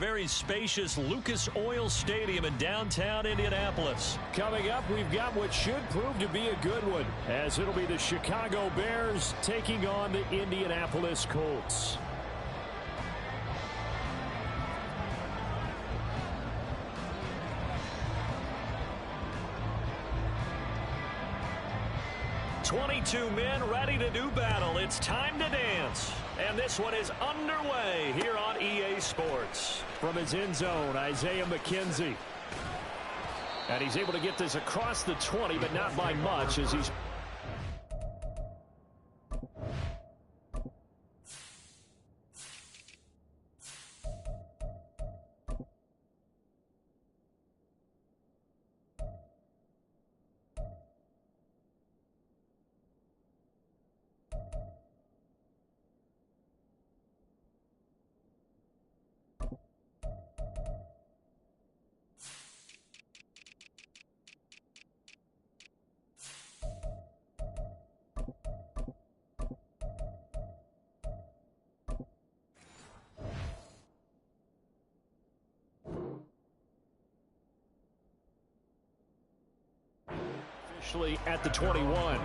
very spacious Lucas Oil Stadium in downtown Indianapolis. Coming up, we've got what should prove to be a good one, as it'll be the Chicago Bears taking on the Indianapolis Colts. "22 men ready to do battle. It's time to dance." And this one is underway here on EA Sports. From his end zone, Isaiah McKenzie. And he's able to get this across the 20, but not by much as he's... at the 21.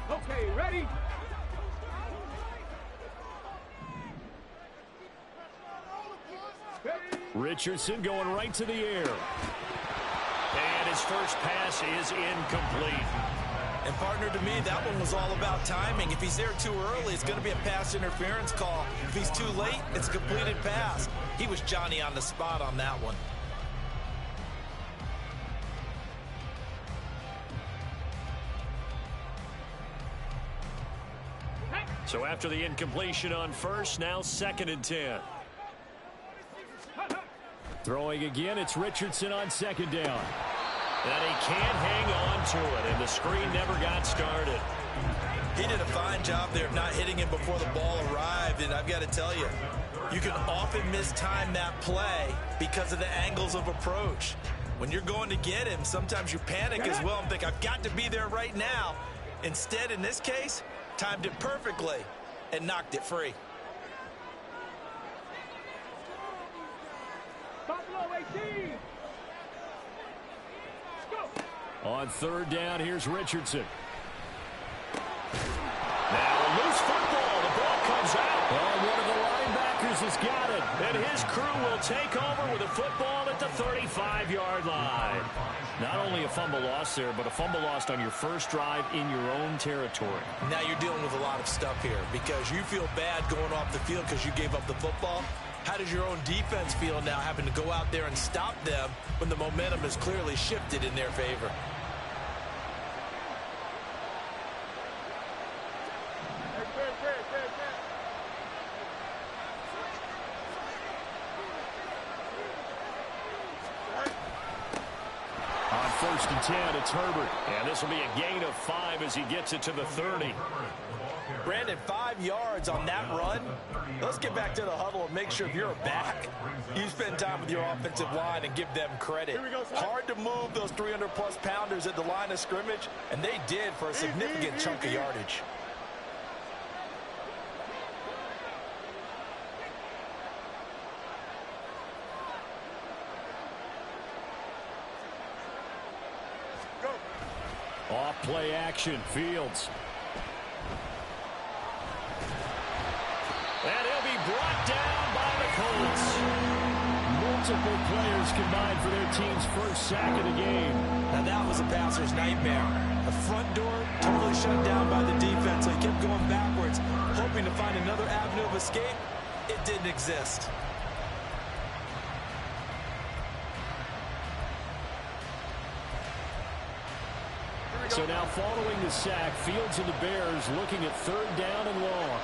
Okay, ready? Richardson going right to the air. And his first pass is incomplete. And partner, to me, that one was all about timing. If he's there too early, it's going to be a pass interference call. If he's too late, it's a completed pass. He was Johnny on the spot on that one. So after the incompletion on first, now 2nd and 10. Throwing again, it's Richardson on 2nd down. And he can't hang on to it, and the screen never got started. He did a fine job there of not hitting him before the ball arrived, and I've got to tell you, you can often mistime that play because of the angles of approach. When you're going to get him, sometimes you panic as well and think, I've got to be there right now. Instead, in this case, timed it perfectly and knocked it free. Buffalo 18. On 3rd down, here's Richardson. Now a loose football. The ball comes out. And one of the linebackers has got it. And his crew will take over with a football at the 35-yard line. Not only a fumble loss there, but a fumble lost on your first drive in your own territory. Now you're dealing with a lot of stuff here because you feel bad going off the field because you gave up the football. How does your own defense feel now having to go out there and stop them when the momentum is clearly shifted in their favor? On 1st and 10, it's Herbert. And this will be a gain of 5 as he gets it to the 30. Brandon, 5 yards on that run. Let's get back to the huddle and make sure if you're back, you spend time with your offensive line and give them credit. Hard to move those 300-plus pounders at the line of scrimmage, and they did for a significant chunk of yardage. Off play action, Fields. And he'll be brought down by the Colts. Multiple players combined for their team's first sack of the game. Now that was a passer's nightmare. The front door totally shut down by the defense. So he kept going backwards, hoping to find another avenue of escape. It didn't exist. So now following the sack, Fields and the Bears looking at 3rd down and long.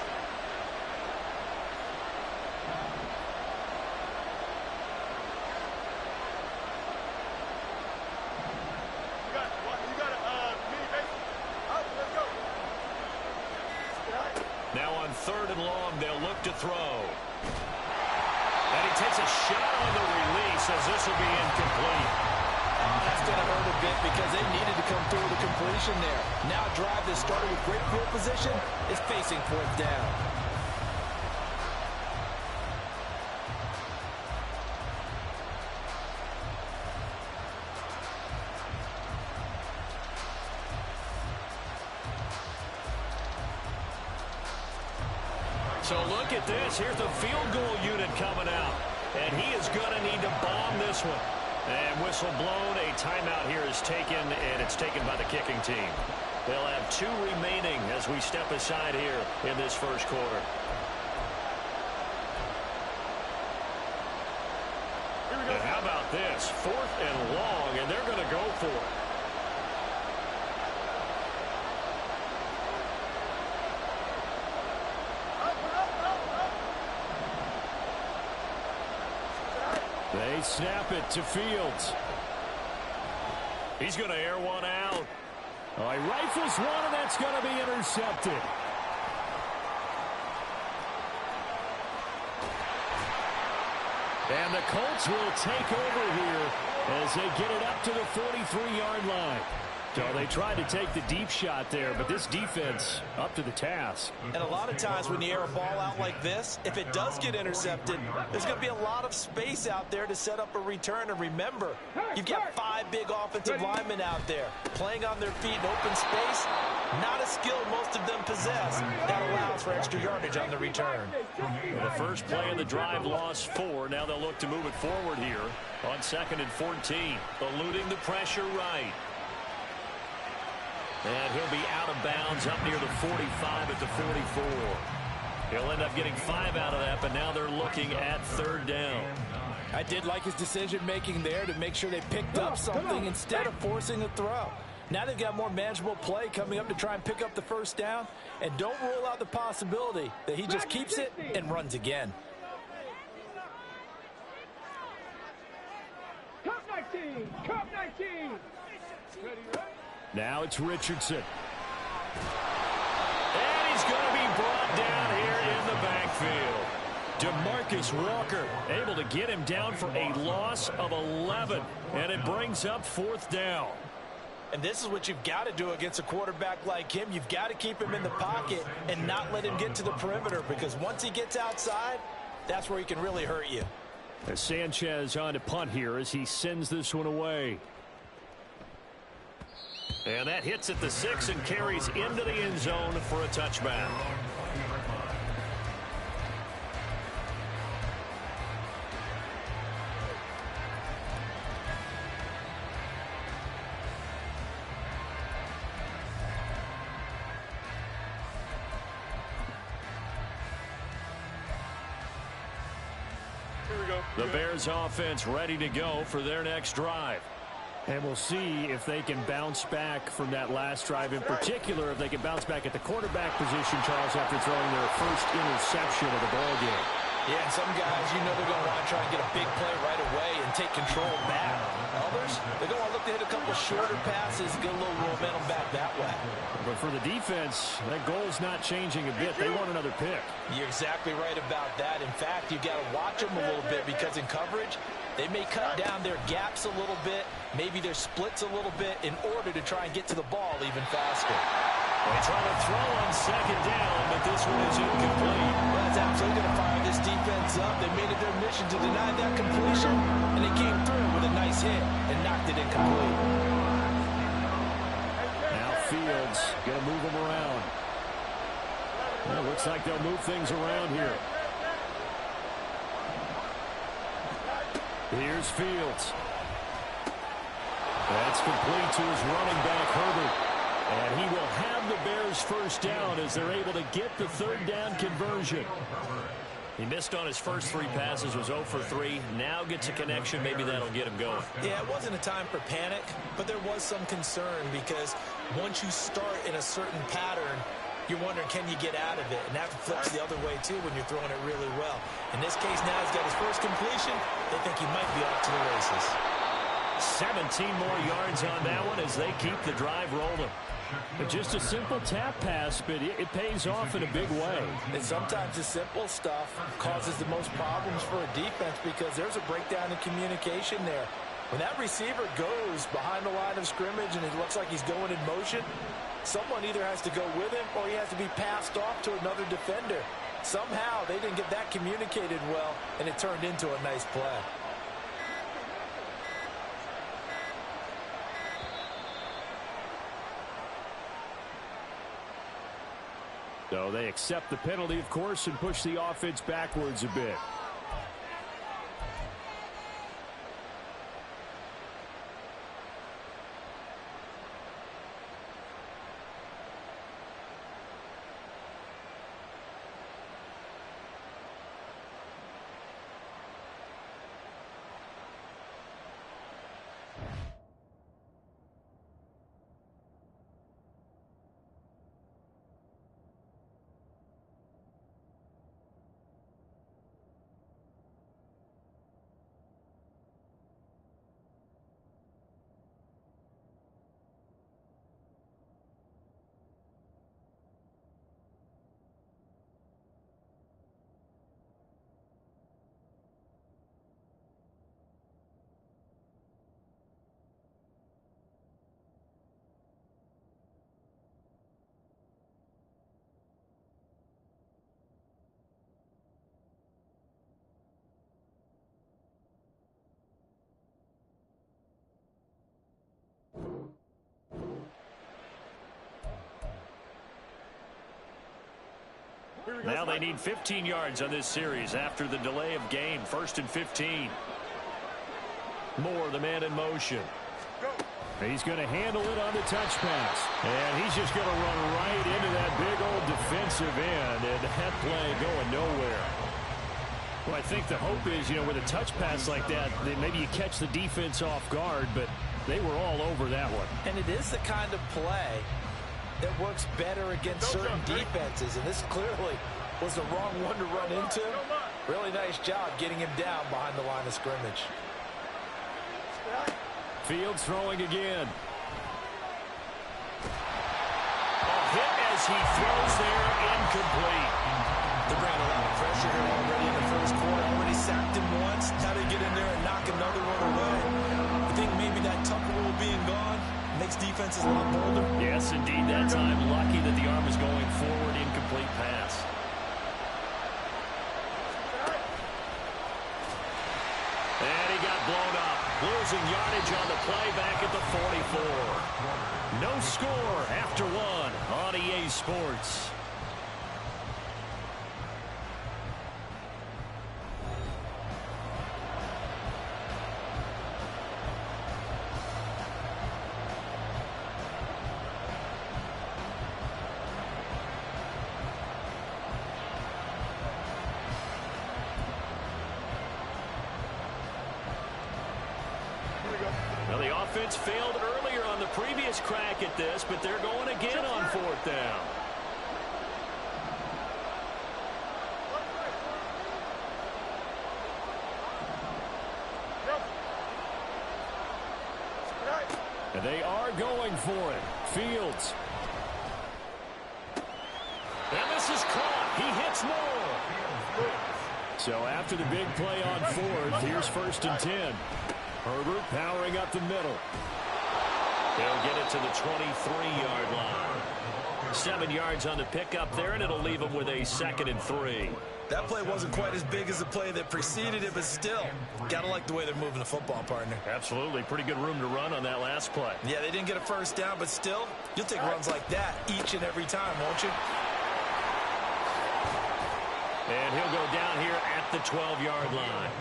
Now on 3rd and long, they'll look to throw. And he takes a shot on the release as this will be incomplete. That's going to hurt a bit because they needed to come through the completion there. Now a drive that started with great field position is facing fourth down. So look at this. Here's the field goal unit coming out. And he is going to need to bomb this one. And whistle blown. A timeout here is taken, and it's taken by the kicking team. They'll have 2 remaining as we step aside here in this first quarter. And how about this? 4th and long, and they're going to go for it. They snap it to Fields. He's going to air one out. Oh, he rifles one, and that's going to be intercepted. And the Colts will take over here as they get it up to the 43-yard line. So they tried to take the deep shot there, but this defense up to the task. And a lot of times when you air a ball out like this, if it does get intercepted, there's going to be a lot of space out there to set up a return. And remember, you've got 5 big offensive linemen out there playing on their feet in open space. Not a skill most of them possess. That allows for extra yardage on the return. The first play of the drive lost 4. Now they'll look to move it forward here on 2nd and 14. Eluding the pressure right. And he'll be out of bounds up near the 45 at the 44. He'll end up getting 5 out of that, but now they're looking at 3rd down. I did like his decision-making there to make sure they picked up something instead of forcing a throw. Now they've got more manageable play coming up to try and pick up the first down. And don't rule out the possibility that he just keeps it and runs again. Cup 19! Cup 19! Ready, ready? Now it's Richardson. And he's going to be brought down here in the backfield. DeMarcus Walker able to get him down for a loss of 11. And it brings up 4th down. And this is what you've got to do against a quarterback like him. You've got to keep him in the pocket and not let him get to the perimeter, because once he gets outside, that's where he can really hurt you. As Sanchez on to punt here as he sends this one away. And that hits at the 6 and carries into the end zone for a touchback. The Bears offense ready to go for their next drive. And we'll see if they can bounce back from that last drive, in particular if they can bounce back at the quarterback position, Charles, after throwing their first interception of the ball game. Yeah, and some guys, you know they're going to want to try and get a big play right away and take control back. Others, they're going to look to hit a couple shorter passes, get a little momentum back that way. But for the defense, that goal's not changing a bit. They want another pick. You're exactly right about that. In fact, you've got to watch them a little bit, because in coverage, they may cut down their gaps a little bit, maybe their splits a little bit, in order to try and get to the ball even faster. They try to throw on 2nd down, but this one is incomplete. Well, that's absolutely going to fire this defense up. They made it their mission to deny that completion, and they came through with a nice hit and knocked it incomplete. Now Fields going to move them around. Well, it looks like they'll move things around here. Here's Fields. That's complete to his running back, Herbert. And he will have the Bears first down as they're able to get the 3rd down conversion. He missed on his first 3 passes, was 0 for 3. Now gets a connection. Maybe that'll get him going. Yeah, it wasn't a time for panic, but there was some concern, because once you start in a certain pattern, you're wondering, can you get out of it? And that flips the other way, too, when you're throwing it really well. In this case, now he's got his first completion. They think he might be off to the races. 17 more yards on that one as they keep the drive rolling. Just a simple tap pass, but it pays off in a big way. And sometimes the simple stuff causes the most problems for a defense, because there's a breakdown in communication there. When that receiver goes behind the line of scrimmage and it looks like he's going in motion, someone either has to go with him or he has to be passed off to another defender. Somehow they didn't get that communicated well, and it turned into a nice play. So they accept the penalty, of course, and push the offense backwards a bit. Now they need 15 yards on this series after the delay of game. 1st and 15. Moore, the man in motion. He's going to handle it on the touch pass. And he's just going to run right into that big old defensive end. And that play going nowhere. Well, I think the hope is, with a touch pass like that, that maybe you catch the defense off guard, but they were all over that one. And it is the kind of play that works better against certain defenses, and this clearly was the wrong one to run into. Really nice job getting him down behind the line of scrimmage. Fields throwing again. A hit as he throws there, incomplete. They're bringing a lot of pressure here already in the first quarter. Already sacked him once. Now they get in there and knock another one away. I think maybe that Tucker rule being gone makes defenses a lot bolder. Yes, indeed. That time, lucky that the arm is going forward. Incomplete pass. And he got blown up. Losing yardage on the play back at the 44. No score after one on EA Sports. Well, the offense failed earlier on the previous crack at this, but they're going again on 4th down. And they are going for it. Fields. And this is caught. He hits Moore. So after the big play on 4th, here's 1st and 10. Herbert powering up the middle. They'll get it to the 23-yard line. 7 yards on the pickup there, and it'll leave them with a 2nd and 3. That play wasn't quite as big as the play that preceded it, but still, gotta like the way they're moving the football, partner. Absolutely. Pretty good room to run on that last play. Yeah, they didn't get a first down, but still, you'll take runs like that each and every time, won't you? And he'll go down here at the 12-yard line.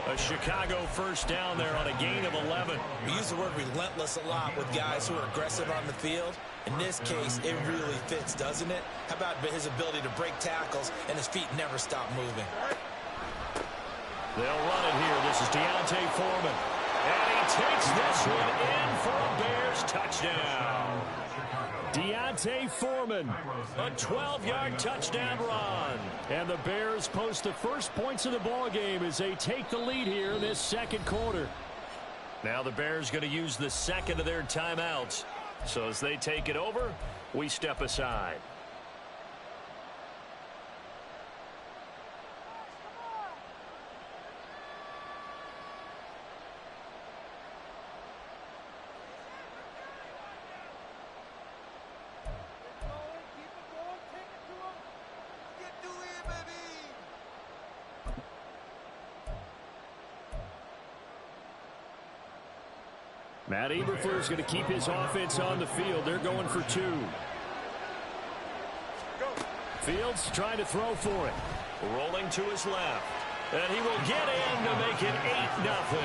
A Chicago first down there on a gain of 11. We use the word relentless a lot with guys who are aggressive on the field. In this case, it really fits, doesn't it? How about his ability to break tackles and his feet never stop moving? They'll run it here. This is Deontay Foreman. And he takes this one in for a Bears touchdown. Deontay Foreman. A 12-yard touchdown run. And the Bears post the first points of the ball game as they take the lead here in this second quarter. Now the Bears going to use the second of their timeouts. So as they take it over, we step aside. Matt Eberflus is going to keep his offense on the field. They're going for 2. Fields trying to throw for it. Rolling to his left. And he will get in to make it 8-0.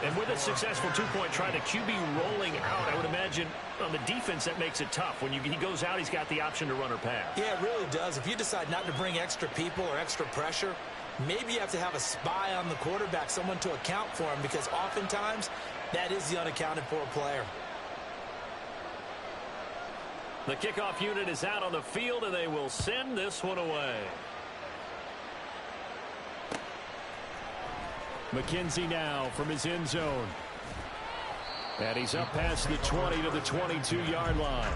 And with a successful 2-point try, the QB rolling out, I would imagine on the defense that makes it tough. When he goes out, he's got the option to run or pass. Yeah, it really does. If you decide not to bring extra people or extra pressure, maybe you have to have a spy on the quarterback, someone to account for him, because oftentimes that is the unaccounted for player. The kickoff unit is out on the field, and they will send this one away. McKenzie now from his end zone. And he's up past the 20 to the 22-yard line.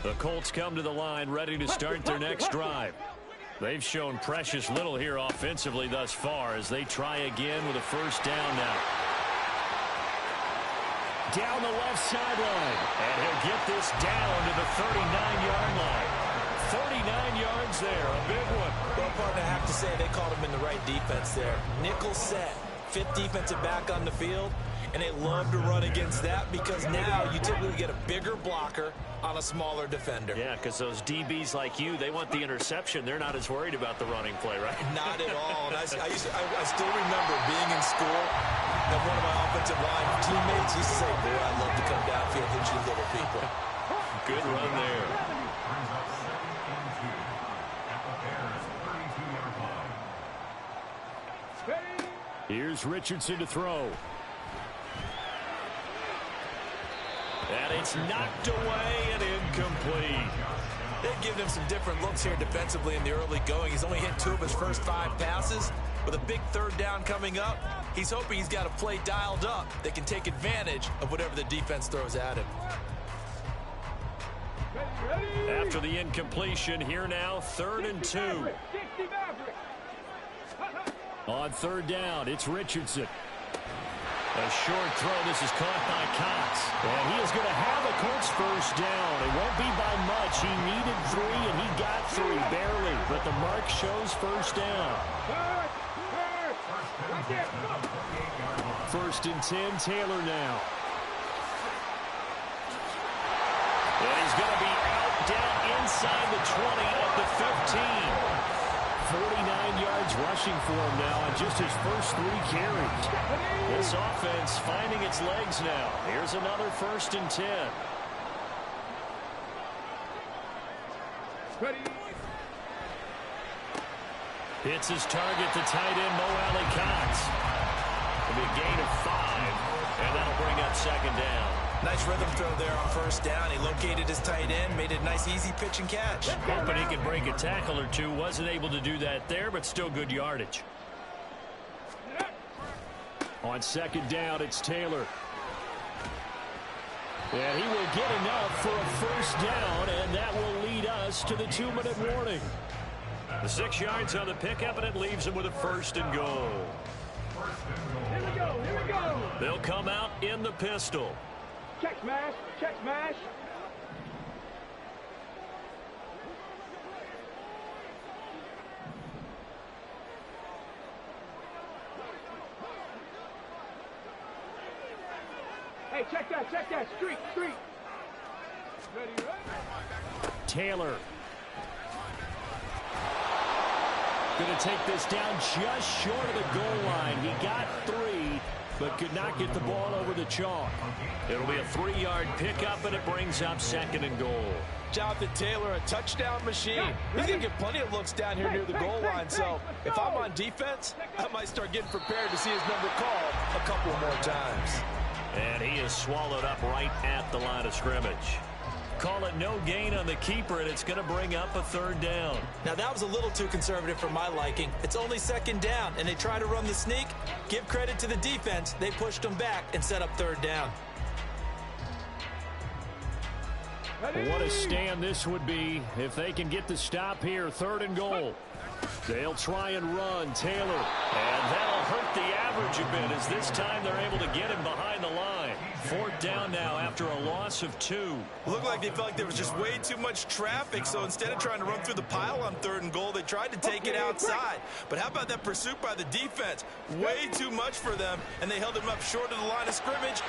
The Colts come to the line ready to start their next drive. They've shown precious little here offensively thus far as they try again with a first down now. Down the left sideline. And he'll get this down to the 39-yard line. 39 yards there, a big one. Well, partner, I have to say they called him in the right defense there. Nickel set, 5th defensive back on the field, and they love to run against that because now you typically get a bigger blocker on a smaller defender. Yeah, because those DBs like you, they want the interception. They're not as worried about the running play, right? Not at all. And I still remember being in school and one of my offensive line teammates used to say, boy, I'd love to come downfield and hit you little people. Good run there. Here's Richardson to throw. And it's knocked away and incomplete. They've given him some different looks here defensively in the early going. He's only hit 2 of his first 5 passes. With a big third down coming up, he's hoping he's got a play dialed up that can take advantage of whatever the defense throws at him. After the incompletion, here now, 3rd and 2. On 3rd down, it's Richardson. A short throw. This is caught by Cox. And he is going to have a Colts first down. It won't be by much. He needed 3, and he got 3, barely. But the mark shows first down. 1st and 10, Taylor now. And he's going to be out down inside the 20 at the 15. 49 yards rushing for him now on just his first 3 carries. This offense finding its legs now. Here's another 1st and 10. Hits his target, the tight end, Mo Alley-Cox. It'll be a gain of 5, and that'll bring up 2nd down. Nice rhythm throw there on 1st down. He located his tight end, made it a nice easy pitch and catch. Hoping he could break a tackle or 2. Wasn't able to do that there, but still good yardage. On 2nd down, it's Taylor. And he will get enough for a first down, and that will lead us to the 2-minute warning. The 6 yards on the pickup, and it leaves him with a 1st and goal. Here we go, here we go. They'll come out in the pistol. Check smash, check smash. Hey, check that, street. Ready, ready. Taylor. Going to take this down just short of the goal line. He got 3, but could not get the ball over the chalk. It'll be a 3-yard pickup, and it brings up 2nd and goal. Jonathan Taylor, a touchdown machine. He's going to get plenty of looks down here near the goal line. So if I'm on defense, I might start getting prepared to see his number called a couple more times. And he is swallowed up right at the line of scrimmage. Call it no gain on the keeper, and it's going to bring up a 3rd down. Now, that was a little too conservative for my liking. It's only 2nd down, and they try to run the sneak. Give credit to the defense. They pushed them back and set up 3rd down. What a stand this would be if they can get the stop here. 3rd and goal. They'll try and run Taylor. And that'll hurt the average a bit as this time they're able to get him behind the line. 4th down now after a loss of 2. Looked like they felt like there was just way too much traffic, so instead of trying to run through the pile on 3rd and goal, they tried to take it outside. But how about that pursuit by the defense? Way too much for them, and they held him up short of the line of scrimmage.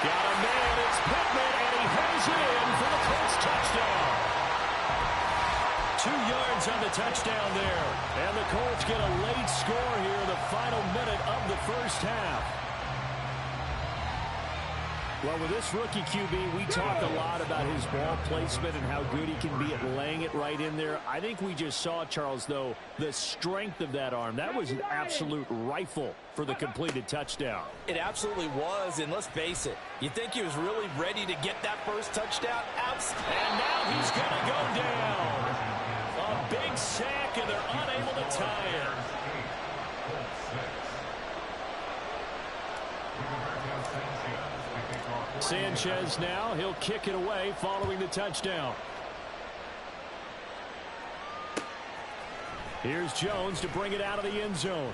Got a man, it's Pittman, and he hurls it in for the Colts touchdown. 2 yards on the touchdown there. And the Colts get a late score here in the final minute of the first half. Well, with this rookie QB, we talk a lot about his ball placement and how good he can be at laying it right in there. I think we just saw, Charles, though, the strength of that arm. That was an absolute rifle for the completed touchdown. It absolutely was, and let's face it, you think he was really ready to get that first touchdown? And now he's going to go down. A big sack, and they're unable to tie it. Sanchez now, he'll kick it away following the touchdown. Here's Jones to bring it out of the end zone.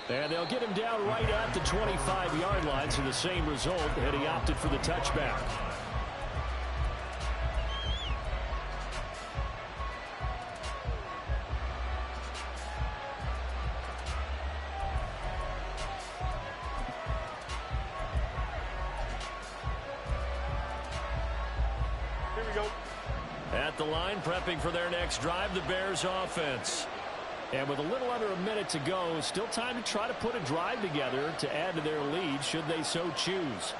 And they'll get him down right at the 25-yard line, so the same result, and he opted for the touchback. At the line, prepping for their next drive, the Bears offense. And with a little under a minute to go, still time to try to put a drive together to add to their lead, should they so choose.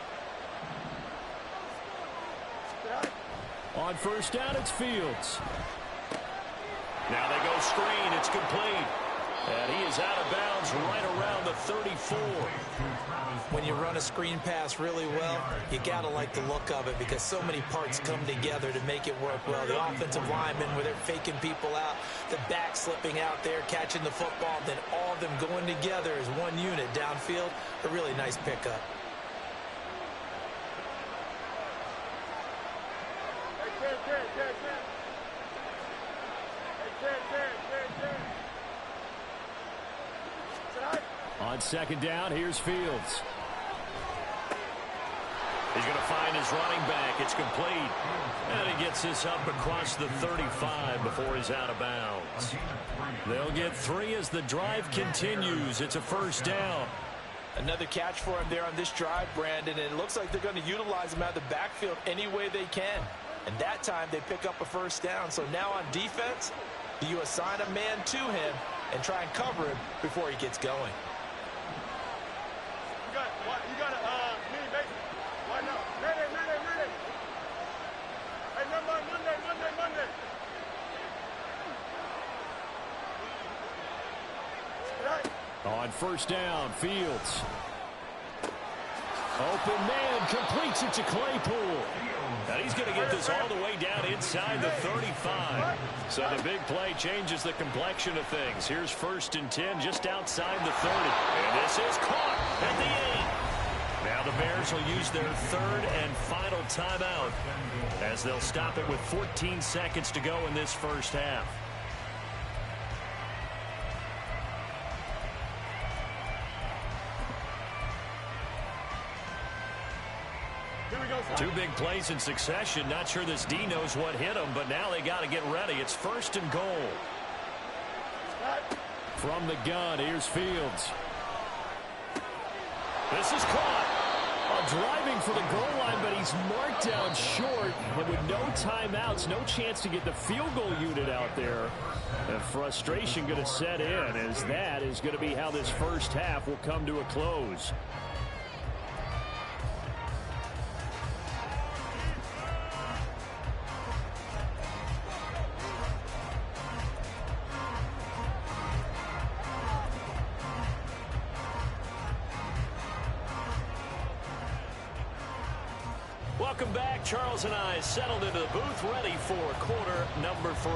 On 1st down, it's Fields. Now they go screen. It's complete. And he is out of bounds right around the 34. When you run a screen pass really well, you got to like the look of it because so many parts come together to make it work well. The offensive linemen, where they're faking people out, the back slipping out there, catching the football, then all of them going together as one unit downfield. A really nice pickup. On 2nd down, here's Fields. He's going to find his running back. It's complete. And he gets this up across the 35 before he's out of bounds. They'll get 3 as the drive continues. It's a 1st down. Another catch for him there on this drive, Brandon, and it looks like they're going to utilize him out of the backfield any way they can. And that time they pick up a 1st down. So now on defense, you assign a man to him and try and cover him before he gets going. You got me, baby. Why not? Ready. Hey, Monday. On 1st down, Fields. Open man, completes it to Claypool. And he's going to get this all the way down inside the 35. So the big play changes the complexion of things. Here's 1st and 10 just outside the 30. And this is caught at the 8. Now the Bears will use their 3rd and final timeout as they'll stop it with 14 seconds to go in this first half. Two big plays in succession. Not sure this D knows what hit him, but now they got to get ready. It's 1st and goal. From the gun, here's Fields. This is caught. Driving for the goal line, but he's marked down short. And with no timeouts, no chance to get the field goal unit out there. And frustration going to set in, as that is going to be how this first half will come to a close. Welcome back. Charles and I settled into the booth, ready for quarter number 3.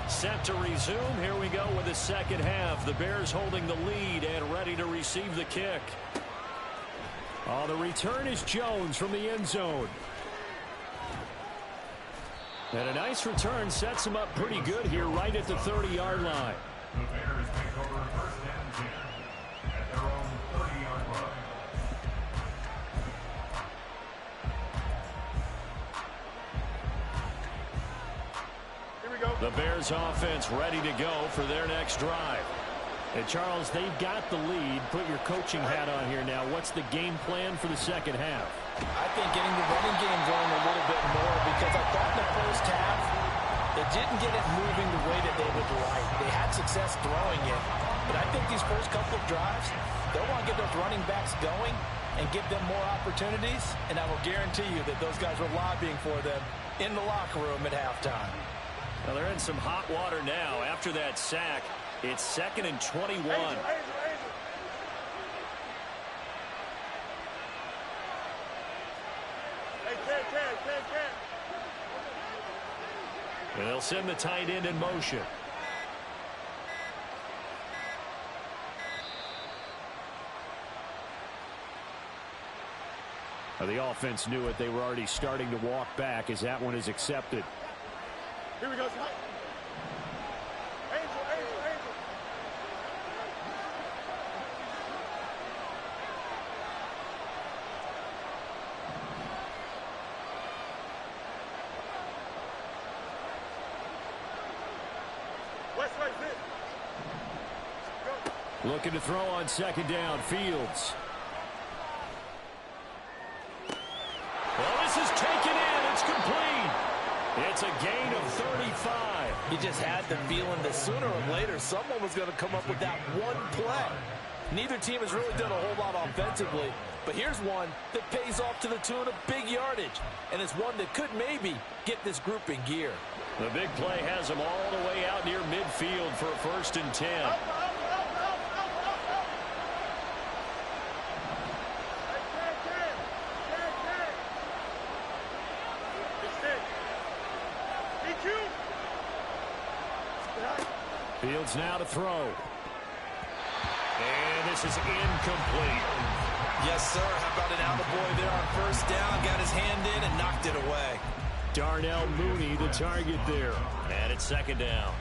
Set to resume. Here we go with the second half. The Bears holding the lead and ready to receive the kick. The return is Jones from the end zone. And a nice return sets him up pretty good here right at the 30-yard line. The Bears take over 1st and 10 at their own 30-yard line. Here we go. The Bears offense ready to go for their next drive. And Charles, they've got the lead. Put your coaching hat on here now. What's the game plan for the second half? I think getting the running game going a little bit more, because I thought in the first half they didn't get it moving the way that they would like. They had success throwing it, but I think these first couple of drives, they'll want to get those running backs going and give them more opportunities, and I will guarantee you that those guys were lobbying for them in the locker room at halftime. Well, they're in some hot water now. After that sack, it's 2nd and 21. And they'll send the tight end in motion. Now, the offense knew it. They were already starting to walk back as that one is accepted. Here we go. Looking to throw on 2nd down. Fields. Well, this is taken in. It's complete. It's a gain of 35. You just had the feeling that sooner or later someone was going to come up with that one play. Neither team has really done a whole lot offensively, but here's one that pays off to the tune of big yardage, and it's one that could maybe get this group in gear. The big play has them all the way out near midfield for a 1st and 10. Fields now to throw. And this is incomplete. Yes, sir. How about an attaboy there on 1st down? Got his hand in and knocked it away. Darnell Mooney, the target there. And it's 2nd down.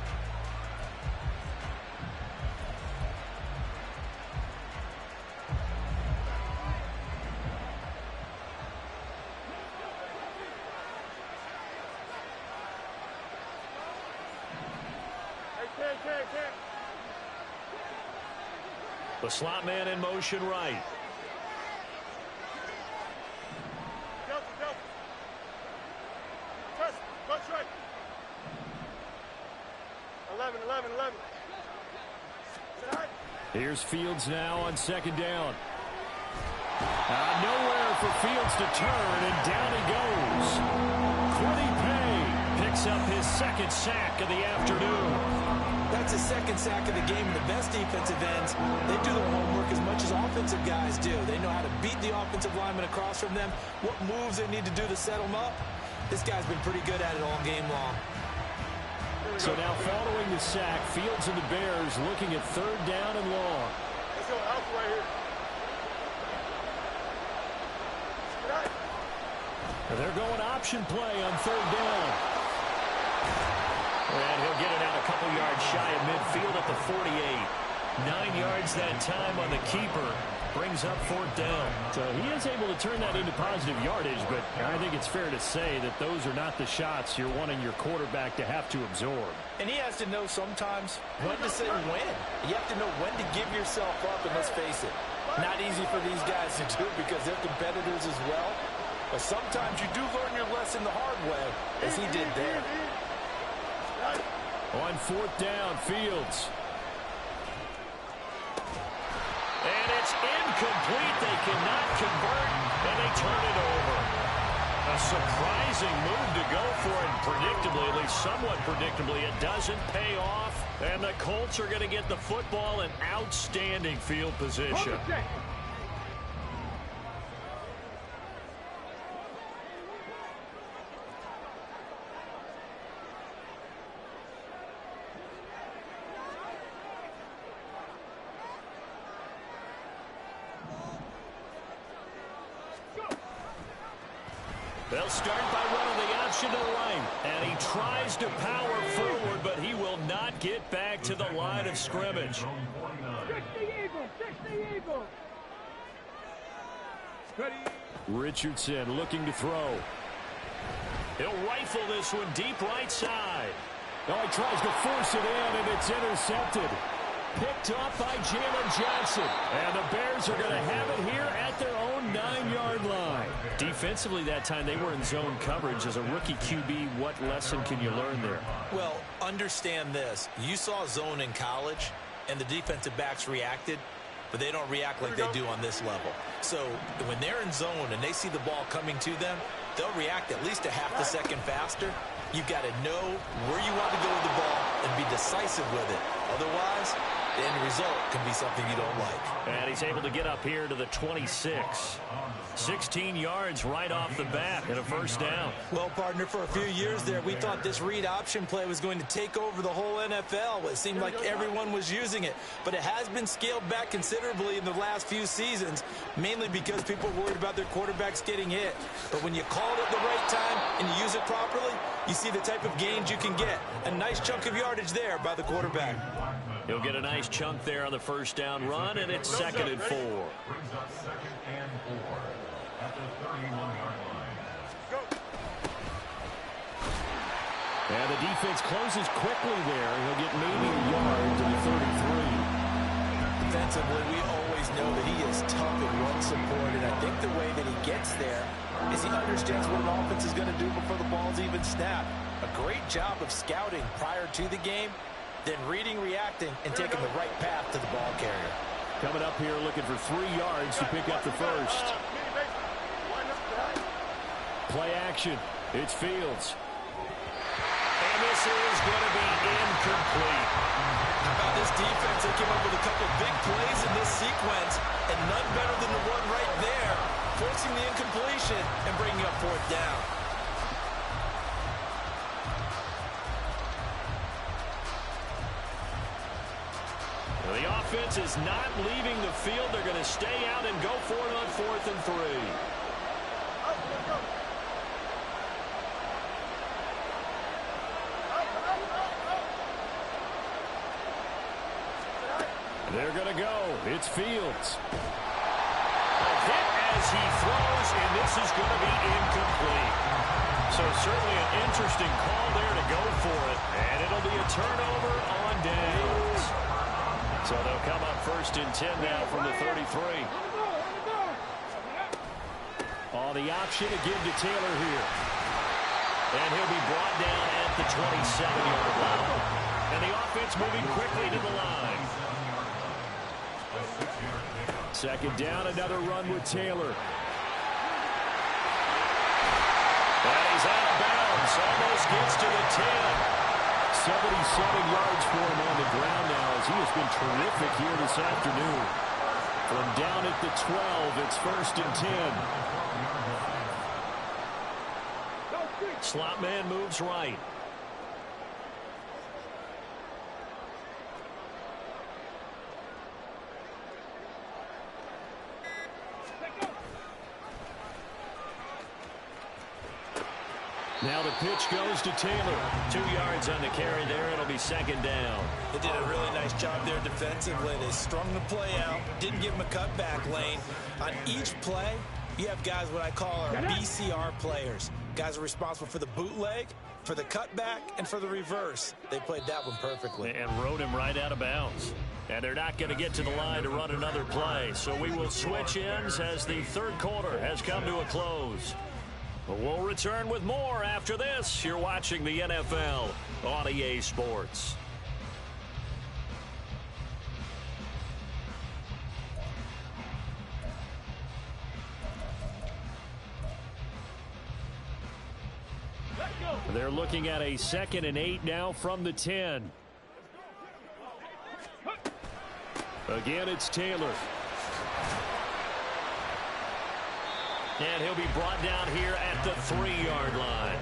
The slot man in motion right. Touch right. 11. Here's Fields now on 2nd down. Nowhere for Fields to turn, and down he goes. Kwity Paye picks up his 2nd sack of the afternoon. That's his 2nd sack of the game. The best defensive ends, they do their homework as much as offensive guys do. They know how to beat the offensive lineman across from them, what moves they need to do to set them up. This guy's been pretty good at it all game long. So now following the sack, Fields and the Bears looking at 3rd down and long. Let's go alpha right here. They're going option play on 3rd down. And he'll get it out a couple yards shy of midfield at the 48. 9 yards that time on the keeper. Brings up 4th down. So he is able to turn that into positive yardage, but I think it's fair to say that those are not the shots you're wanting your quarterback to have to absorb. And he has to know sometimes when to say when. You have to know when to give yourself up, and let's face it, not easy for these guys to do because they're competitors as well. But sometimes you do learn your lesson the hard way, as he did there. On 4th down, Fields. And it's incomplete. They cannot convert, and they turn it over. A surprising move to go for it. Predictably, at least somewhat predictably, it doesn't pay off. And the Colts are going to get the football in outstanding field position. They'll start by running the option to the right. And he tries to power forward, but he will not get back to the line of scrimmage. 60 Eagles, 60 Eagles. Ready. Richardson looking to throw. He'll rifle this one deep right side. Oh, he tries to force it in, and it's intercepted. Picked off by Jalen Johnson. And the Bears are going to have it here at their own 9-yard line. Defensively that time, they were in zone coverage. As a rookie QB, what lesson can you learn there? Well, understand this. You saw zone in college, and the defensive backs reacted, but they don't react like they do on this level. So when they're in zone and they see the ball coming to them, they'll react at least a half a second faster. You've got to know where you want to go with the ball and be decisive with it. Otherwise, the end result can be something you don't like. And he's able to get up here to the 26. 16 yards right off the bat and a first down. Well, partner, for a few years there, we thought this read option play was going to take over the whole NFL. It seemed like everyone was using it, but it has been scaled back considerably in the last few seasons, mainly because people are worried about their quarterbacks getting hit. But when you call it at the right time and you use it properly, you see the type of gains you can get. A nice chunk of yardage there by the quarterback. He'll get a nice chunk there on the first down run, and it's 2nd and 4. Brings up 2nd and 4 at the 31-yard line. And the defense closes quickly there. He'll get maybe a yard to the 33. Defensively, we always know that he is tough in run support, and I think the way that he gets there is he understands what an offense is going to do before the ball's even snapped. A great job of scouting prior to the game, then reading, reacting, and taking the right path to the ball carrier. Coming up here looking for 3 yards to pick up the first. Play action. It's Fields. And this is going to be incomplete. How about this defense? They came up with a couple big plays in this sequence, and none better than the one right there, forcing the incompletion and bringing up 4th down. The offense is not leaving the field. They're going to stay out and go for it on 4th and 3. They're going to go. It's Fields. A hit as he throws, and this is going to be incomplete. So certainly an interesting call there to go for it, and it'll be a turnover on downs. So they'll come up 1st and 10 now from the 33. Oh, the option to give to Taylor here. And he'll be brought down at the 27-yard line. And the offense moving quickly to the line. 2nd down, another run with Taylor. And he's out of bounds. Almost gets to the 10. 77 yards for him on the ground now as he has been terrific here this afternoon. From down at the 12, it's 1st and 10. Slot man moves right. Now the pitch goes to Taylor. 2 yards on the carry there. It'll be 2nd down. They did a really nice job there defensively. They strung the play out, didn't give him a cutback lane. On each play, you have guys what I call our BCR players. Guys are responsible for the bootleg, for the cutback, and for the reverse. They played that one perfectly. And rode him right out of bounds. And they're not going to get to the line to run another play. So we will switch ends as the 3rd quarter has come to a close. We'll return with more after this. You're watching the NFL on EA Sports. They're looking at a 2nd and 8 now from the 10. Again, it's Taylor. And he'll be brought down here at the 3-yard line.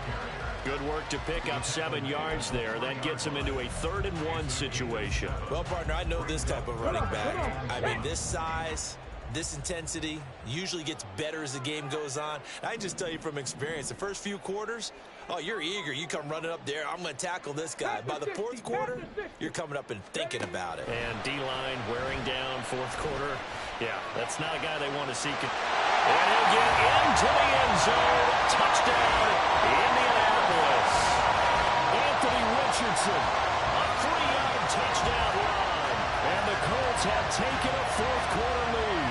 Good work to pick up 7 yards there. That gets him into a 3rd and 1 situation. Well, partner, I know this type of running back. I mean, this size, This intensity usually gets better as the game goes on. I can just tell you from experience, the first few quarters, oh, you're eager. You come running up there. I'm going to tackle this guy. By the fourth quarter, you're coming up and thinking about it. And D-line wearing down fourth quarter. Yeah, that's not a guy they want to see. And he'll get into the end zone. Touchdown, Indianapolis. Anthony Richardson, a 3-yard touchdown run. And the Colts have taken a fourth quarter lead.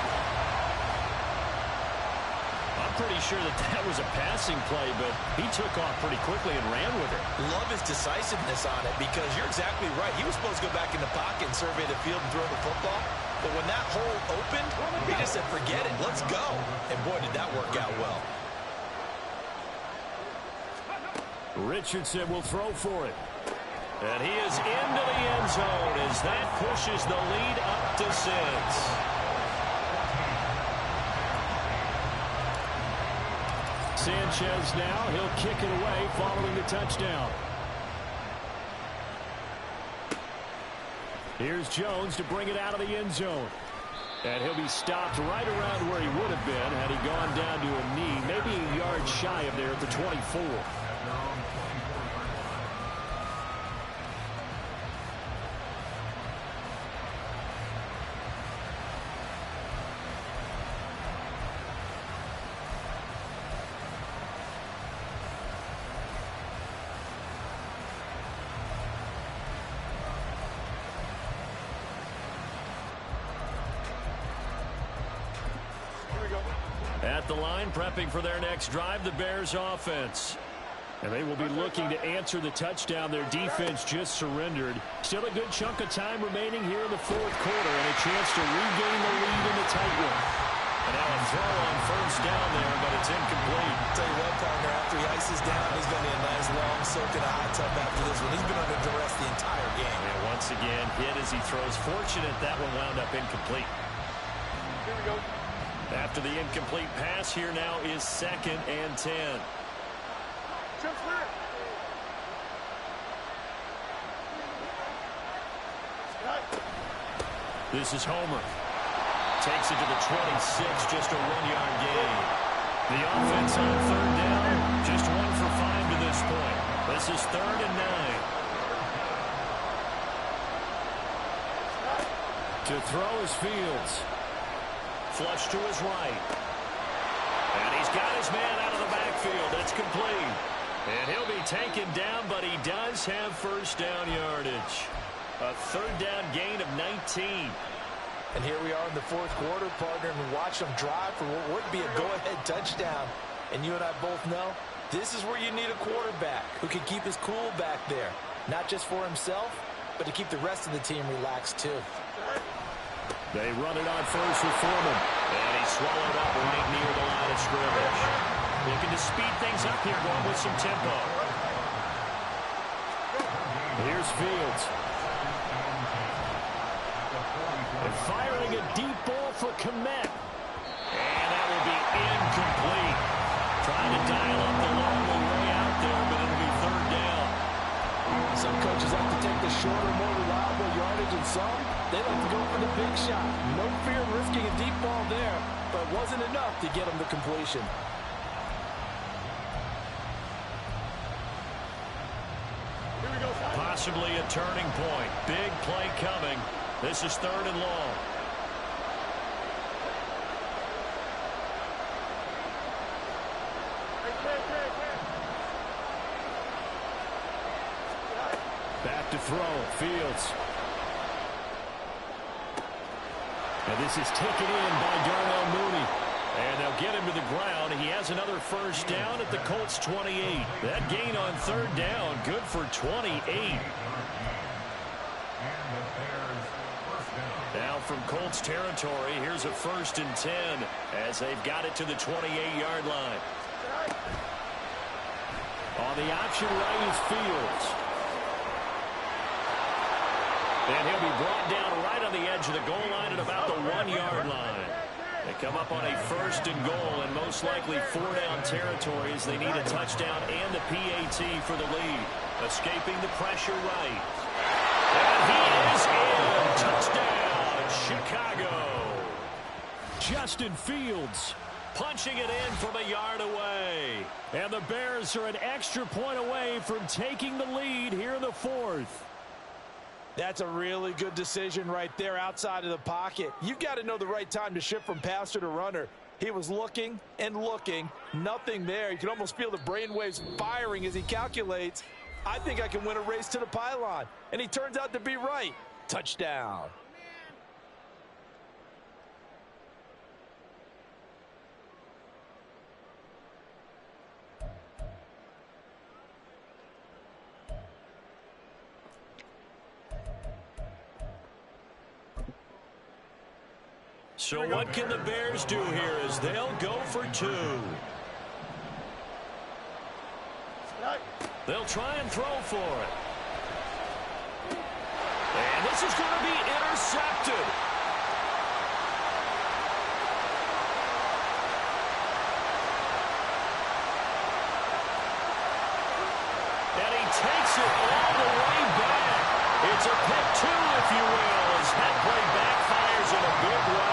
I'm pretty sure that was a passing play, but he took off pretty quickly and ran with it. Love his decisiveness on it because you're exactly right. He was supposed to go back in the pocket and survey the field and throw the football. But when that hole opened, he just said, forget it, let's go. And boy, did that work out well. Richardson will throw for it. And he is into the end zone as that pushes the lead up to 6. Sanchez now, he'll kick it away following the touchdown. Here's Jones to bring it out of the end zone. And he'll be stopped right around where he would have been had he gone down to a knee, maybe a yard shy of there at the 24. At the line, prepping for their next drive, the Bears offense. And they will be looking to answer the touchdown their defense just surrendered. Still a good chunk of time remaining here in the fourth quarter and a chance to regain the lead in the tight one. And now a throw on first down there, but it's incomplete. Tell you what, partner, after he ices down, he's going to be a nice long soak in a hot tub after this one. He's been under duress the entire game. And once again, hit as he throws. Fortunate that one wound up incomplete. Here we go. After the incomplete pass, here now is 2nd and 10. This is Homer. Takes it to the 26, just a 1-yard gain. The offense on third down, just 1 for 5 to this point. This is 3rd and 9. To throw is Fields. Flush to his right. And he's got his man out of the backfield. It's complete. And he'll be taken down, but he does have first down yardage. A third down gain of 19. And here we are in the fourth quarter, partner, and watch them drive for what would be a go-ahead touchdown. And you and I both know this is where you need a quarterback who can keep his cool back there. Not just for himself, but to keep the rest of the team relaxed too. They run it on first with Foreman. And he's swallowed up right near the line of scrimmage. Looking to speed things up here, going with some tempo. Here's Fields. And firing a deep ball for Kmet. And that will be incomplete. Trying to dial up the long way out there, but it'll be third down. Some coaches like to take the shorter, more reliable yardage, and some, they like to go for the big shot. No fear of risking a deep ball there, but wasn't enough to get them the completion. Possibly a turning point. Big play coming. This is 3rd and long. Back to throw. Fields. And this is taken in by Darnell Mooney. And they'll get him to the ground. He has another first down at the Colts 28. That gain on third down, good for 28. Now from Colts territory, here's a 1st and 10 as they've got it to the 28-yard line. On the option right is Fields. And he'll be brought down right on the edge of the goal line at about the 1-yard line. They come up on a 1st and goal and most likely 4-down territory as they need a touchdown and the PAT for the lead. Escaping the pressure right. And he is in. Touchdown, Chicago. Justin Fields. Punching it in from a yard away. And the Bears are an extra point away from taking the lead here in the fourth. That's a really good decision right there outside of the pocket. You've got to know the right time to shift from passer to runner. He was looking and looking, nothing there. You can almost feel the brainwaves firing as he calculates, I think I can win a race to the pylon. And he turns out to be right. Touchdown. So what can the Bears do here as they'll go for two? They'll try and throw for it. And this is going to be intercepted. And he takes it all the way back. It's a pick two, if you will, as that play backfires in a big way.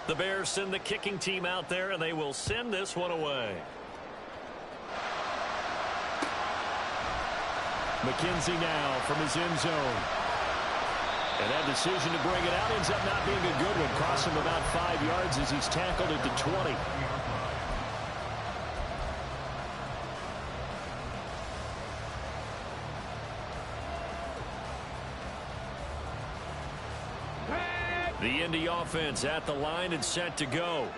The Bears send the kicking team out there, and they will send this one away. McKenzie now from his end zone. And that decision to bring it out ends up not being a good one. Cost him about 5 yards as he's tackled at the 20. The Indy offense at the line and set to go.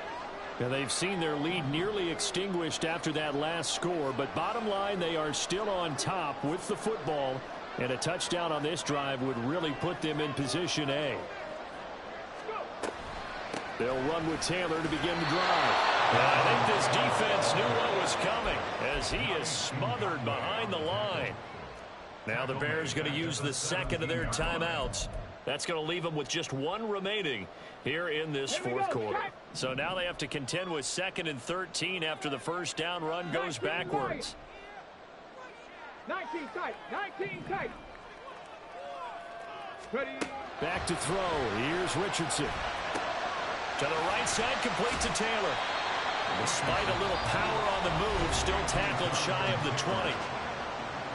And they've seen their lead nearly extinguished after that last score. But bottom line, they are still on top with the football. And a touchdown on this drive would really put them in position A. They'll run with Taylor to begin the drive. I think this defense knew what was coming as he is smothered behind the line. Now the Bears going to use the second of their timeouts. That's going to leave them with just one remaining here in this fourth quarter. So now they have to contend with 2nd and 13 after the first down run goes backwards. 19 tight, 19 tight. Ready. Back to throw. Here's Richardson. To the right side, complete to Taylor. Despite a little power on the move, still tackled shy of the 20.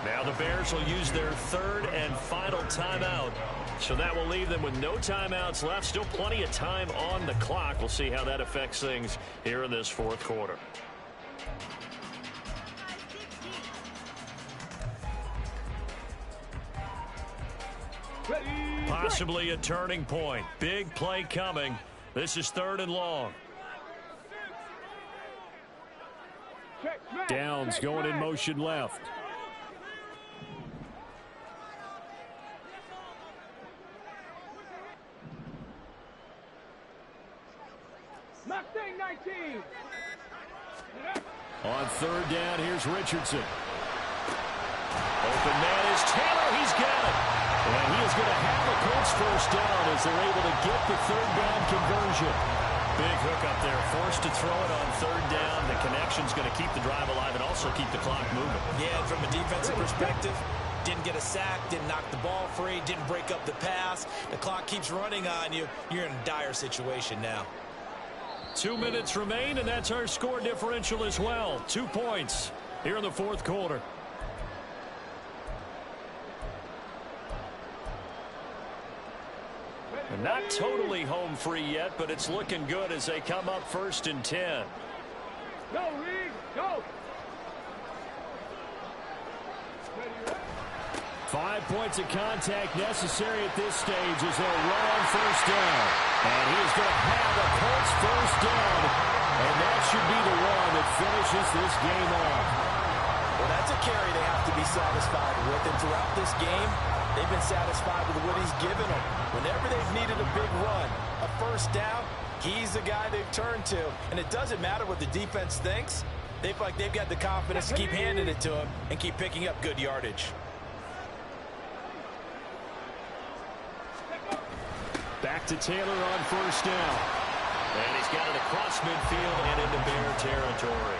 Now the Bears will use their third and final timeout. So that will leave them with no timeouts left. Still plenty of time on the clock. We'll see how that affects things here in this fourth quarter. Possibly a turning point. Big play coming. This is 3rd and long. Downs going in motion left. Mustang 19. On 3rd down, here's Richardson. Open man is Taylor. He's got it. And he is going to have a Colts first down as they're able to get the 3rd down conversion. Big hook up there. Forced to throw it on 3rd down. The connection's going to keep the drive alive and also keep the clock moving. Yeah, and from a defensive perspective, didn't get a sack, didn't knock the ball free, didn't break up the pass. The clock keeps running on you. You're in a dire situation now. 2 minutes remain, and that's our score differential as well. 2 points here in the fourth quarter. And not totally home free yet, but it's looking good as they come up 1st and 10. Go, Reed, go. 5 points of contact necessary at this stage as they'll run on 1st down. And he is going to have a Colts 1st down. And that should be the one that finishes this game off. Well, that's a carry they have to be satisfied with. And throughout this game, they've been satisfied with what he's given them. Whenever they've needed a big run, a 1st down, he's the guy they've turned to. And it doesn't matter what the defense thinks. They feel like they've got the confidence to keep handing it to him and keep picking up good yardage. Back to Taylor on 1st down. And he's got it across midfield and into Bear territory.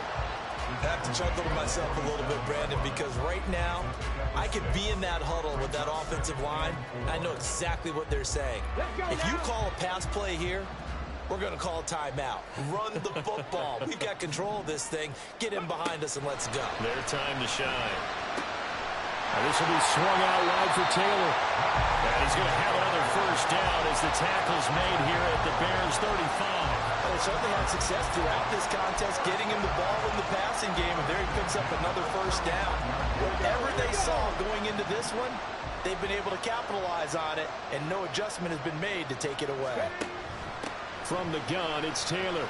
I have to chuckle to myself a little bit, Brandon, because right now I could be in that huddle with that offensive line. I know exactly what they're saying. If you call a pass play here, we're going to call a timeout. Run the football. We've got control of this thing. Get in behind us and let's go. Their time to shine. This will be swung out wide for Taylor. And he's going to have another first down as the tackle's made here at the Bears 35. They certainly had success throughout this contest, getting him the ball in the passing game, and there he picks up another first down. Whatever they saw going into this one, they've been able to capitalize on it, and no adjustment has been made to take it away. From the gun, it's Taylor.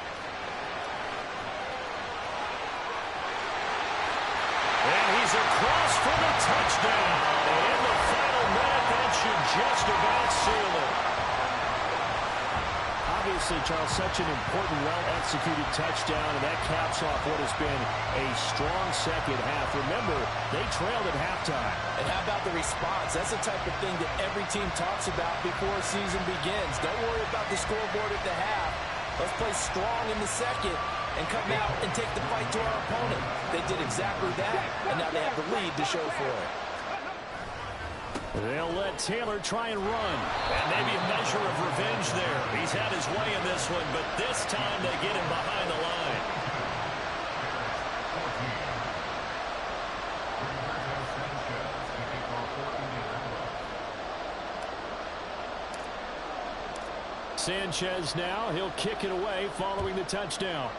And he's across for the touchdown. And in the final minute, that should just about seal it. Obviously, Charles, such an important, well-executed touchdown, and that caps off what has been a strong second half. Remember, they trailed at halftime. And how about the response? That's the type of thing that every team talks about before a season begins. Don't worry about the scoreboard at the half. Let's play strong in the second and come out and take the fight to our opponent. They did exactly that, and now they have the lead to show for it. They'll let Taylor try and run. And maybe a measure of revenge there. He's had his way in this one, but this time they get him behind the line. Sanchez now, he'll kick it away following the touchdown.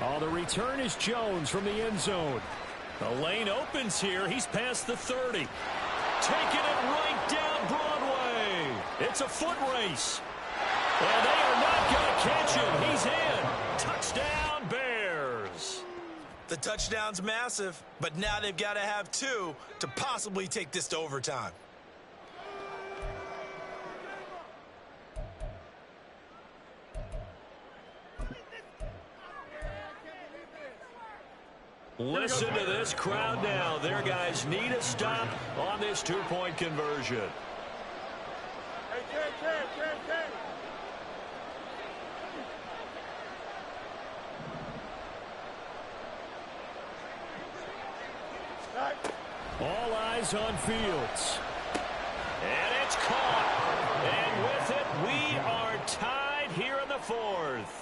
Oh, the return is Jones from the end zone. The lane opens here. He's past the 30. Taking it right down Broadway. It's a foot race. And they are not going to catch him. He's in. Touchdown, Bears. The touchdown's massive, but now they've got to have two to possibly take this to overtime. Listen to this crowd now. Their guys need a stop on this two-point conversion. All eyes on Fields. And it's caught. And with it, we are tied here in the fourth.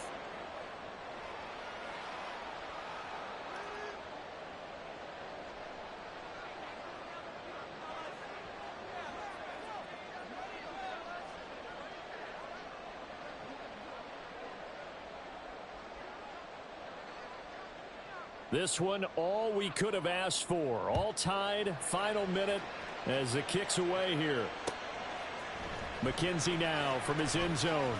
This one, all we could have asked for. All tied, final minute as it kicks away here. McKenzie now from his end zone.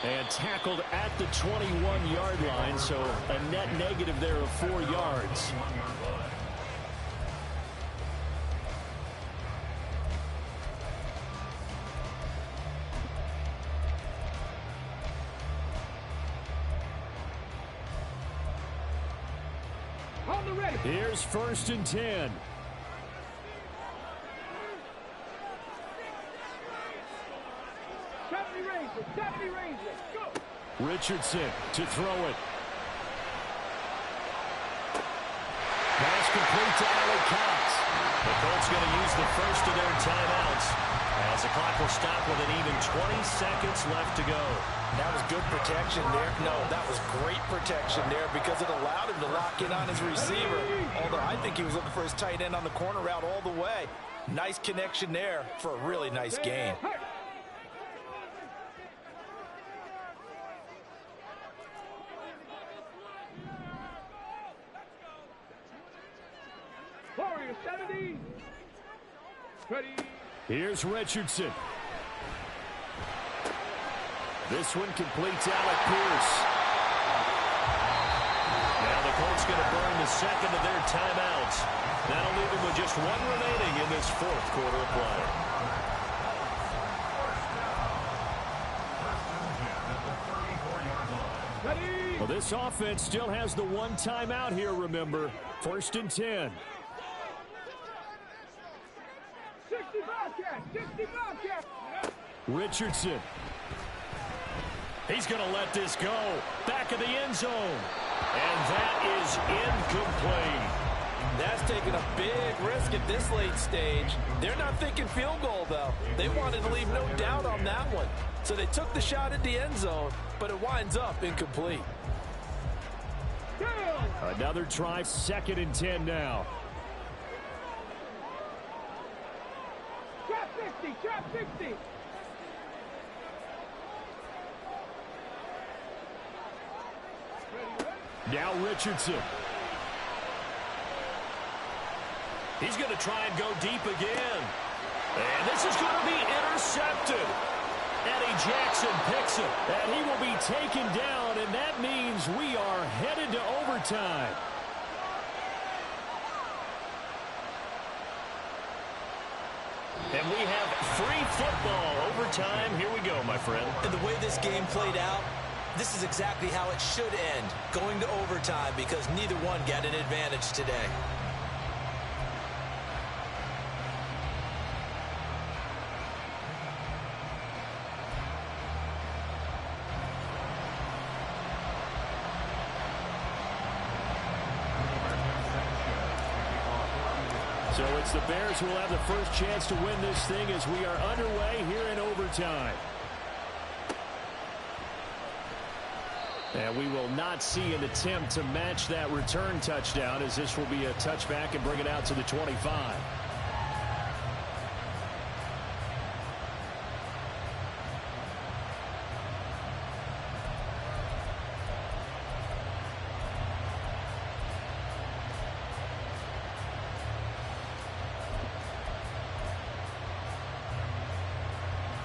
And tackled at the 21-yard line, so a net negative there of 4 yards. Here's 1st and 10. Go. Richardson to throw it. Pass complete to Alec Cox. The Colts going to use the first of their timeouts as the clock will stop with an even 20 seconds left to go. That was good protection there. No, that was great protection there because it allowed him to lock in on his receiver. Although I think he was looking for his tight end on the corner route all the way. Nice connection there for a really nice gain. Warriors 70. Ready. Here's Richardson. This one completes Alec Pierce. Now the Colts going to burn the second of their timeouts. That'll leave them with just one remaining in this fourth quarter of play. Well, this offense still has the one timeout here, remember. 1st and 10. 60 Bobcats. 60 Bobcats. Richardson. He's going to let this go. Back of the end zone. And that is incomplete. That's taking a big risk at this late stage. They're not thinking field goal, though. They wanted to leave no doubt on that one. So they took the shot at the end zone, but it winds up incomplete. Another try, 2nd and 10 now. Trap 60, trap 60. Now Richardson. He's going to try and go deep again. And this is going to be intercepted. Eddie Jackson picks it. And he will be taken down, and that means we are headed to overtime. And we have free football. Overtime. Here we go, my friend. And the way this game played out, this is exactly how it should end, going to overtime, because neither one got an advantage today. So it's the Bears who will have the first chance to win this thing as we are underway here in overtime. And we will not see an attempt to match that return touchdown, as this will be a touchback and bring it out to the 25.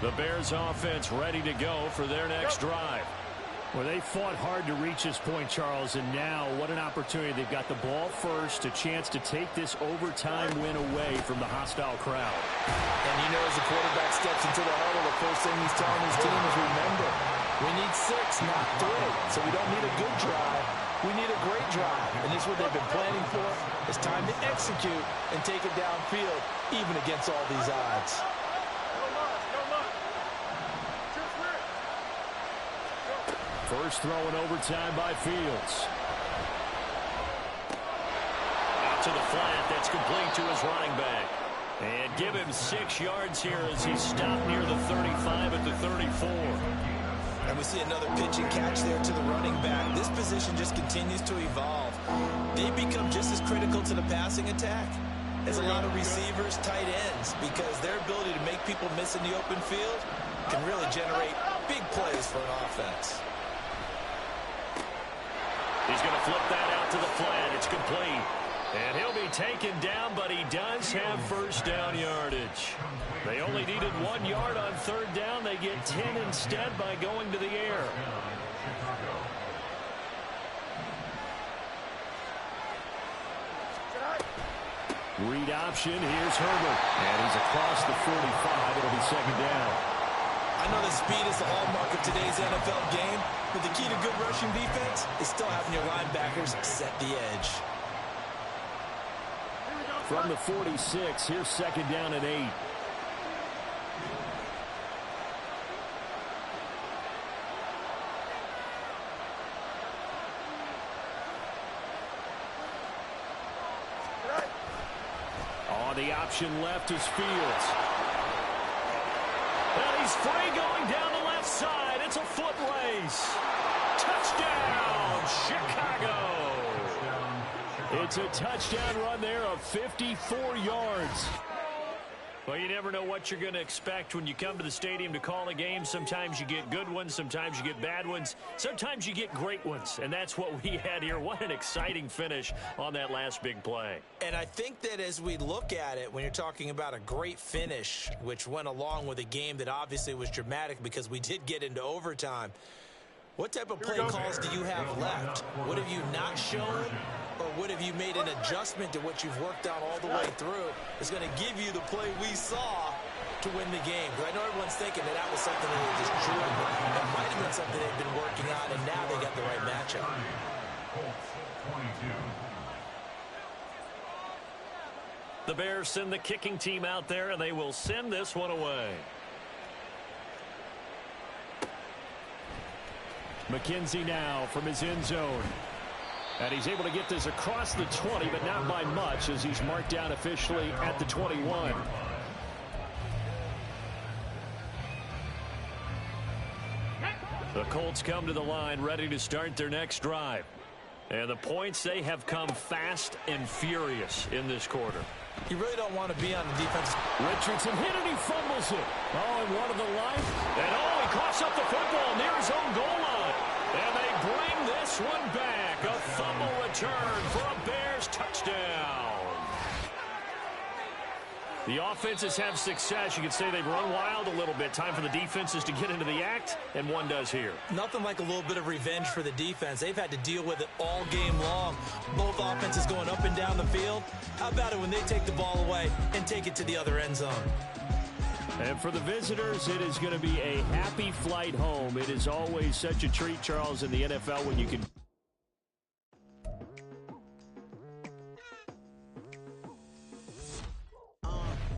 The Bears offense ready to go for their next drive. Well, they fought hard to reach this point, Charles, and now what an opportunity. They've got the ball first, a chance to take this overtime win away from the hostile crowd. And you know, as the quarterback steps into the huddle, the first thing he's telling his team is, remember, we need 6, not 3. So we don't need a good drive. We need a great drive. And this is what they've been planning for. It's time to execute and take it downfield, even against all these odds. First throw in overtime by Fields. Out to the flat. That's complete to his running back. And give him 6 yards here as he stopped near the 35 at the 34. And we see another pitch and catch there to the running back. This position just continues to evolve. They become just as critical to the passing attack as a lot of receivers, tight ends, because their ability to make people miss in the open field can really generate big plays for an offense. He's going to flip that out to the flat. It's complete. And he'll be taken down, but he does have first down yardage. They only needed 1 yard on 3rd down. They get 10 instead by going to the air. Read option. Here's Herbert. And he's across the 45. It'll be 2nd down. I know that speed is the hallmark of today's NFL game, but the key to good rushing defense is still having your linebackers set the edge. From the 46, here's 2nd down and 8. On the option left is Fields. And he's free going down the left side. It's a foot race. Touchdown, Chicago. It's a touchdown run there of 54 yards. Well, you never know what you're going to expect when you come to the stadium to call a game. Sometimes you get good ones. Sometimes you get bad ones. Sometimes you get great ones. And that's what we had here. What an exciting finish on that last big play. And I think that as we look at it, when you're talking about a great finish, which went along with a game that obviously was dramatic because we did get into overtime, what type of play calls do you have left? What have you not shown? Or what have you made an adjustment to what you've worked out all the way through is going to give you the play we saw to win the game? Because I know everyone's thinking that that was something that they just drew. That might have been something they've been working on, and now they got the right matchup. The Bears send the kicking team out there, and they will send this one away. McKenzie now from his end zone. And he's able to get this across the 20, but not by much, as he's marked down officially at the 21. The Colts come to the line ready to start their next drive. And the points, they have come fast and furious in this quarter. You really don't want to be on the defense. Richardson hit and he fumbles it. Oh, and one of the line. And oh, he coughs up the football near his own goal line. And they bring this one back. A fumble return for a Bears touchdown. The offenses have success. You could say they've run wild a little bit. Time for the defenses to get into the act, and one does here. Nothing like a little bit of revenge for the defense. They've had to deal with it all game long. Both offenses going up and down the field. How about it when they take the ball away and take it to the other end zone? And for the visitors, it is going to be a happy flight home. It is always such a treat, Charles, in the NFL when you can